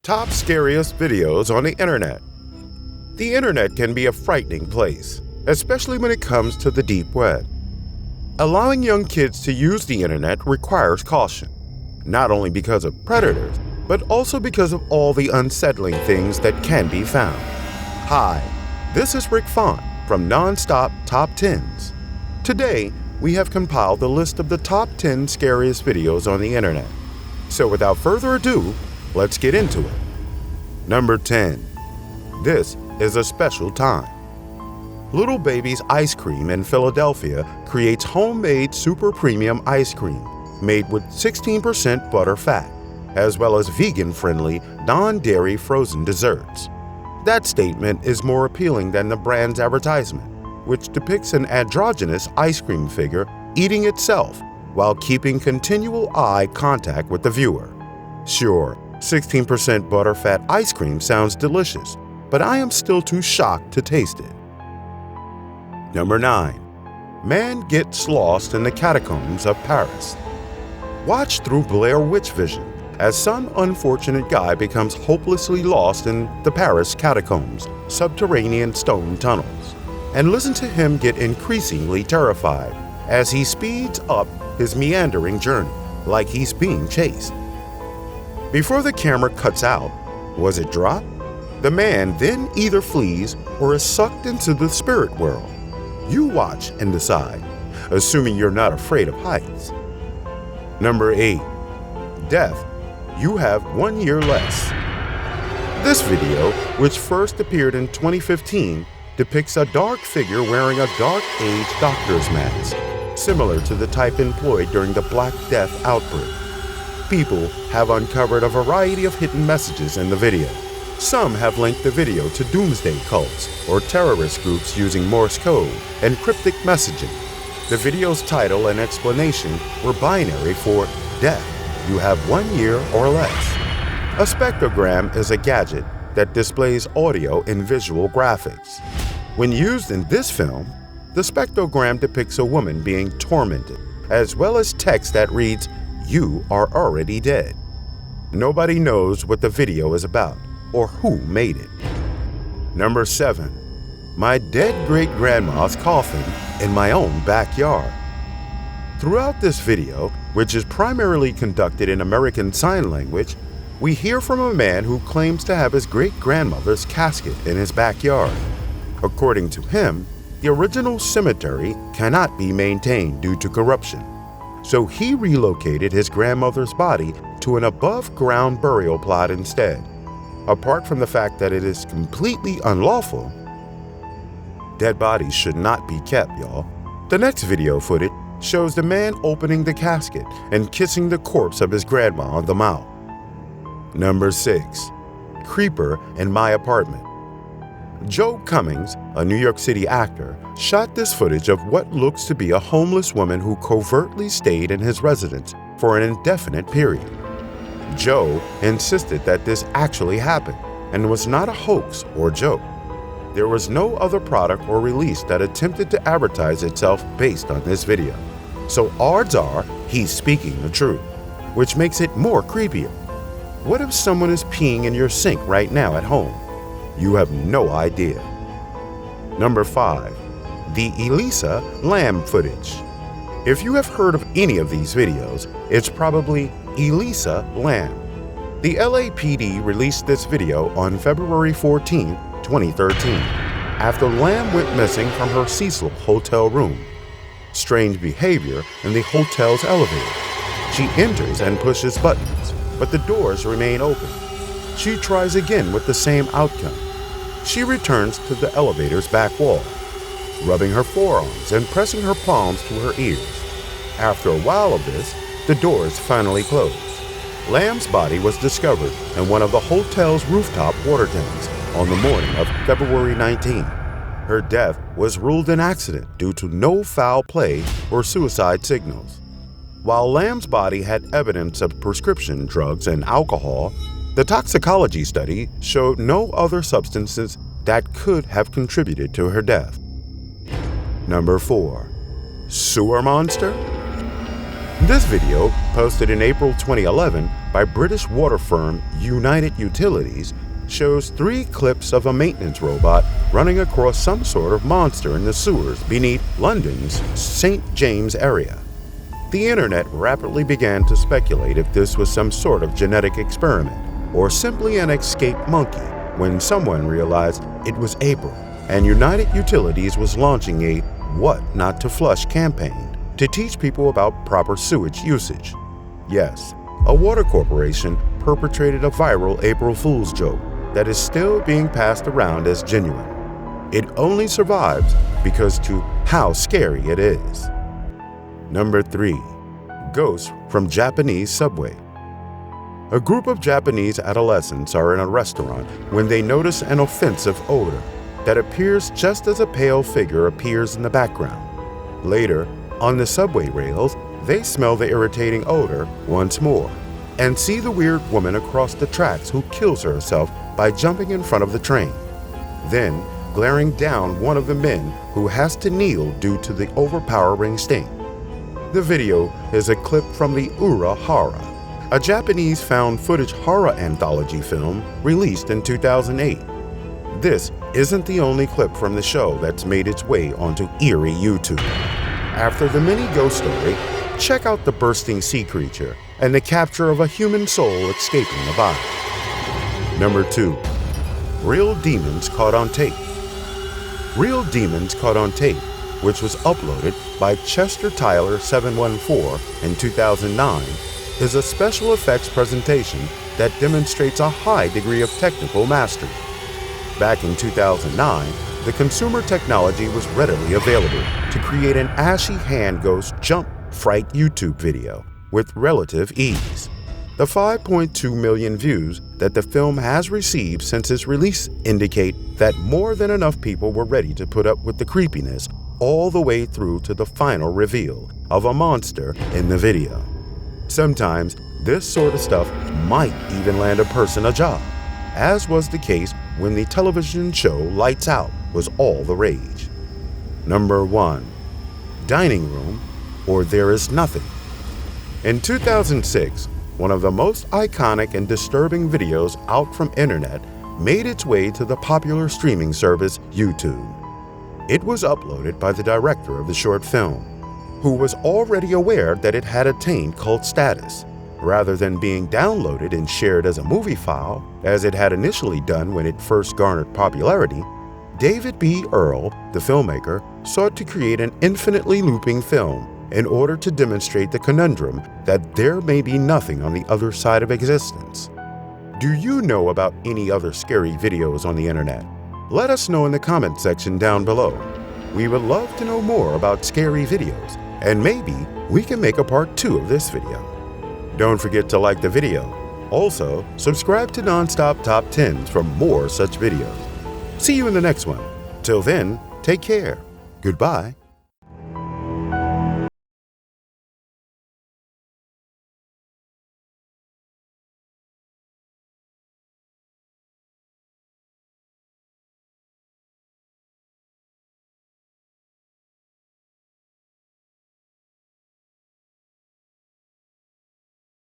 Top scariest videos on the internet. The internet can be a frightening place, especially when it comes to the deep web. Allowing young kids to use the internet requires caution, not only because of predators, but also because of all the unsettling things that can be found. Hi, this is Rick Font from Nonstop Top 10s. Today, we have compiled a list of the top 10 scariest videos on the internet. So without further ado, let's get into it. Number 10. This is a special time. Little Baby's Ice Cream in Philadelphia creates homemade super premium ice cream made with 16% butter fat, as well as vegan-friendly, non-dairy frozen desserts. That statement is more appealing than the brand's advertisement, which depicts an androgynous ice cream figure eating itself while keeping continual eye contact with the viewer. Sure, 16% butterfat ice cream sounds delicious, but I am still too shocked to taste it. Number 9. Man gets lost in the catacombs of Paris. Watch through Blair Witch Vision as some unfortunate guy becomes hopelessly lost in the Paris catacombs, subterranean stone tunnels, and listen to him get increasingly terrified as he speeds up his meandering journey like he's being chased. Before the camera cuts out, was it dropped? The man then either flees or is sucked into the spirit world. You watch and decide, assuming you're not afraid of heights. Number 8. Death, you have 1 year less. This video, which first appeared in 2015, depicts a dark figure wearing a dark age doctor's mask, similar to the type employed during the Black Death outbreak. People have uncovered a variety of hidden messages in the video. Some have linked the video to doomsday cults or terrorist groups using Morse code and cryptic messaging. The video's title and explanation were binary for death, you have 1 year or less. A spectrogram is a gadget that displays audio and visual graphics. When used in this film, the spectrogram depicts a woman being tormented, as well as text that reads, "You are already dead." Nobody knows what the video is about or who made it. Number 7. My dead great-grandma's coffin in my own backyard. Throughout this video, which is primarily conducted in American Sign Language, we hear from a man who claims to have his great-grandmother's casket in his backyard. According to him, the original cemetery cannot be maintained due to corruption, so he relocated his grandmother's body to an above-ground burial plot instead. Apart from the fact that it is completely unlawful, dead bodies should not be kept, y'all. The next video footage shows the man opening the casket and kissing the corpse of his grandma on the mouth. Number 6. Creeper in my apartment. Joe Cummings, a New York City actor, shot this footage of what looks to be a homeless woman who covertly stayed in his residence for an indefinite period. Joe insisted that this actually happened and was not a hoax or joke. There was no other product or release that attempted to advertise itself based on this video. So odds are he's speaking the truth, which makes it more creepier. What if someone is peeing in your sink right now at home? You have no idea. Number 5. The Elisa Lamb footage. If you have heard of any of these videos, it's probably Elisa Lamb. The LAPD released this video on February 14, 2013, after Lamb went missing from her Cecil hotel room. Strange behavior in the hotel's elevator. She enters and pushes buttons, but the doors remain open. She tries again with the same outcome. She returns to the elevator's back wall, rubbing her forearms and pressing her palms to her ears. After a while of this, the doors finally close. Lamb's body was discovered in one of the hotel's rooftop water tanks on the morning of February 19. Her death was ruled an accident due to no foul play or suicide signals. While Lamb's body had evidence of prescription drugs and alcohol, the toxicology study showed no other substances that could have contributed to her death. Number 4. Sewer monster? This video, posted in April 2011 by British water firm United Utilities, shows 3 clips of a maintenance robot running across some sort of monster in the sewers beneath London's St. James area. The internet rapidly began to speculate if this was some sort of genetic experiment or simply an escaped monkey when someone realized it was April and United Utilities was launching a "What Not to Flush" campaign to teach people about proper sewage usage. Yes, a water corporation perpetrated a viral April Fool's joke that is still being passed around as genuine. It only survives because to how scary it is. Number 3. Ghosts from Japanese subway. A group of Japanese adolescents are in a restaurant when they notice an offensive odor that appears just as a pale figure appears in the background. Later, on the subway rails, they smell the irritating odor once more and see the weird woman across the tracks who kills herself by jumping in front of the train, then glaring down one of the men who has to kneel due to the overpowering stink. The video is a clip from the Ura Horror, a Japanese found footage horror anthology film released in 2008. This isn't the only clip from the show that's made its way onto eerie YouTube. After the mini ghost story, check out the bursting sea creature and the capture of a human soul escaping the body. Number 2. Real Demons Caught on Tape. Real Demons Caught on Tape, which was uploaded by Chester Tyler 714 in 2009, is a special effects presentation that demonstrates a high degree of technical mastery. Back in 2009, the consumer technology was readily available to create an ashy hand ghost jump fright YouTube video with relative ease. The 5.2 million views that the film has received since its release indicate that more than enough people were ready to put up with the creepiness all the way through to the final reveal of a monster in the video. Sometimes this sort of stuff might even land a person a job, as was the case when the television show Lights Out was all the rage. Number 1. Dining Room or There Is Nothing. In 2006, one of the most iconic and disturbing videos out from internet made its way to the popular streaming service YouTube. It was uploaded by the director of the short film, who was already aware that it had attained cult status, rather than being downloaded and shared as a movie file, as it had initially done when it first garnered popularity. David B. Earl, the filmmaker, sought to create an infinitely looping film in order to demonstrate the conundrum that there may be nothing on the other side of existence. Do you know about any other scary videos on the internet? Let us know in the comment section down below. We would love to know more about scary videos, and maybe we can make a part 2 of this video. Don't forget to like the video. Also, subscribe to Nonstop Top 10s for more such videos. See you in the next one. Till then, take care. Goodbye.